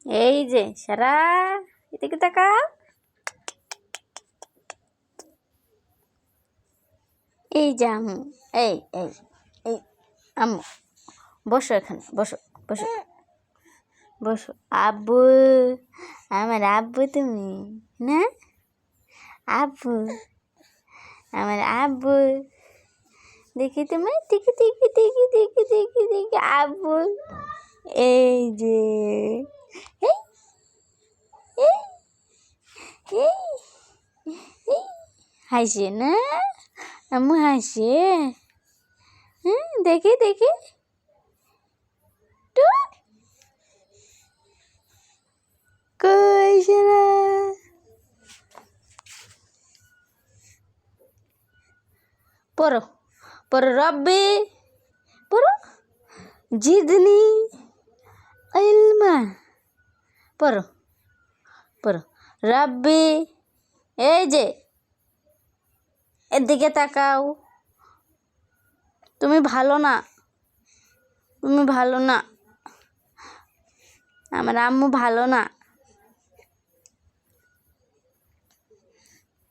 এই যে সারা, এদিকে তাকাও। এই যে আম্মু, এই এই এই আম্মু, বসো এখানে, বসো বসো বসো। আব্বু, আমার আব্বু তুমি না? আব্বু, আমার আব্বু, দেখি তুমি, দেখি দেখি দেখি দেখি দেখি দেখি আব্বু। এই যে এই এই এই এই হাসে না আম্মু, হাসে। হ্যাঁ, দেখি দেখি টু, কই সারা। পড়ো পড়ো, রব্বি পড়ো, জিদনি ইলমা। পড়ো পড়ো, রব্বি। এই যে এদিকে তাকাও। তুমি ভালো না, তুমি ভালো না, আমার আম্মু ভালো না।